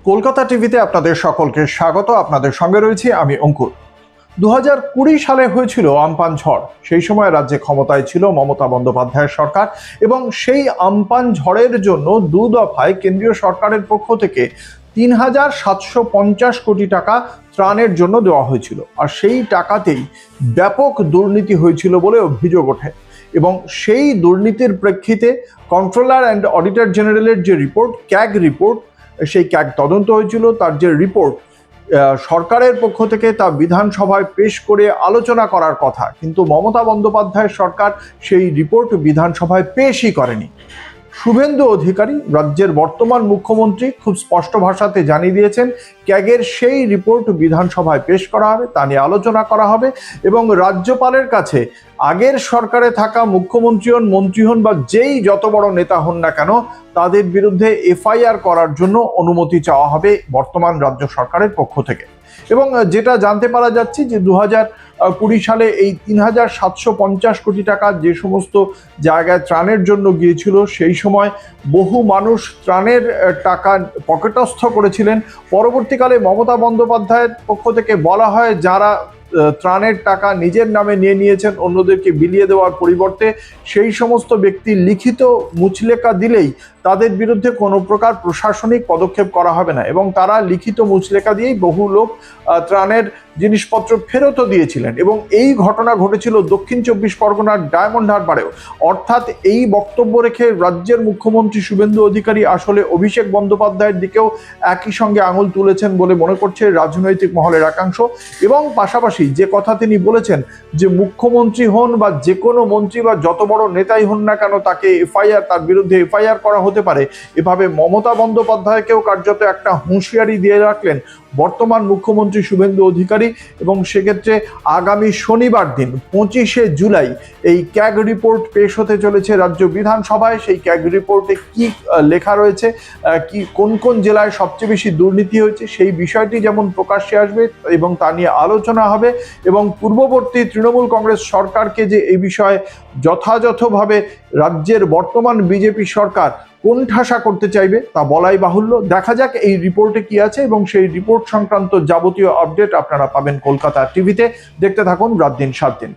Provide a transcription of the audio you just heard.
কলকাতা টিভিতে আপনাদের সকলকে স্বাগত। আপনাদের সঙ্গে রয়েছি আমি অঙ্কুর। 2020 সালে হয়েছিল আমপান ঝড়। সেই সময় রাজ্যে ক্ষমতায় ছিল মমতা বন্দ্যোপাধ্যায়ের সরকার এবং সেই আমপান ঝড়ের জন্য দু দফায় কেন্দ্রীয় সরকারের পক্ষ থেকে 3,750 কোটি টাকা ত্রাণের জন্য দেওয়া হয়েছিল। আর সেই টাকাতেই ব্যাপক দুর্নীতি হয়েছিল বলে অভিযোগ ওঠে এবং সেই দুর্নীতির প্রেক্ষিতে কন্ট্রোলার অ্যান্ড অডিটর জেনারেলের যে রিপোর্ট, ক্যাগ রিপোর্ট, সেই ক্যাগ তদন্ত হয়েছিল, তার যে রিপোর্ট সরকারের পক্ষ থেকে তা বিধানসভায় পেশ করে আলোচনা করার কথা, কিন্তু মমতা বন্দ্যোপাধ্যায়ের সরকার সেই রিপোর্ট বিধানসভায় পেশই করেনি। শুভেন্দু অধিকারী, রাজ্যের বর্তমান মুখ্যমন্ত্রী, খুব স্পষ্ট ভাষাতে জানিয়ে দিয়েছেন ক্যাগের সেই রিপোর্ট বিধানসভায় পেশ করা হবে, তা নিয়ে আলোচনা করা হবে এবং রাজ্যপালের কাছে আগের সরকারে থাকা মুখ্যমন্ত্রী হন, মন্ত্রী হন বা যেই যত বড় নেতা হন না কেন, তাদের বিরুদ্ধে এফআইআর করার জন্য অনুমতি চাওয়া হবে বর্তমান রাজ্য সরকারের পক্ষ থেকে। এবং যেটা জানতে পারা যাচ্ছে যে 2020 সালে এই 3,750 কোটি টাকা যে সমস্ত জায়গায় ত্রাণের জন্য গিয়েছিল, সেই সময় বহু মানুষ ত্রাণের টাকা পকেটস্থ করেছিলেন। পরবর্তীকালে মমতা বন্দ্যোপাধ্যায়ের পক্ষ থেকে বলা হয় যারা ত্রাণের টাকা নিজের নামে নিয়ে নিয়েছেন অন্যদেরকে বিলিয়ে দেওয়ার পরিবর্তে, সেই সমস্ত ব্যক্তি লিখিত মুচলেকা দিলেই তাদের বিরুদ্ধে কোনো প্রকার প্রশাসনিক পদক্ষেপ করা হবে না এবং তারা লিখিত মুচলেকা দিয়েই বহু লোক ত্রাণের জিনিসপত্র ফেরতও দিয়েছিলেন। এবং এই ঘটনা ঘটেছিল দক্ষিণ 24 পরগনার ডায়মন্ড হারবারেও। অর্থাৎ এই বক্তব্য রেখে রাজ্যের মুখ্যমন্ত্রী শুভেন্দু অধিকারী আসলে অভিষেক বন্দ্যোপাধ্যায়ের দিকেও একই সঙ্গে আঙুল তুলেছেন বলে মনে করছে রাজনৈতিক মহলের একাংশ। এবং পাশাপাশি যে কথা তিনি বলেছেন যে মুখ্যমন্ত্রী হন বা যে কোনো মন্ত্রী বা যত বড় নেতাই হন না কেন, তাকে তার বিরুদ্ধে এফআইআর করা হতে পারে, এভাবে মমতা বন্দ্যোপাধ্যায়কেও কার্যত একটা হুঁশিয়ারি দিয়ে রাখলেন বর্তমান মুখ্যমন্ত্রী শুভেন্দু অধিকারী। এবং সেক্ষেত্রে আগামী শনিবার দিন 25শে জুলাই এই ক্যাগ রিপোর্ট পেশ হতে চলেছে রাজ্য বিধানসভায়। সেই ক্যাগ রিপোর্টে কি লেখা রয়েছে, কি কোন কোন জেলায় সবচেয়ে বেশি দুর্নীতি হয়েছে, সেই বিষয়টি যেমন প্রকাশ্যে আসবে এবং তা নিয়ে আলোচনা হবে। এবং পূর্ববর্তী তৃণমূল কংগ্রেস সরকারকে যে এই বিষয়ে যথাযথভাবে রাজ্যের বর্তমান বিজেপি সরকার কোণঠাসা করতে চাইবে তা বলাই বাহুল্য। দেখা যাক এই রিপোর্টে কি আছে এবং সেই রিপোর্ট সংক্রান্ত যাবতীয় আপডেট আপনারা পাবেন কলকাতা টিভিতে। দেখতে থাকুন রাত দিন 7 দিন।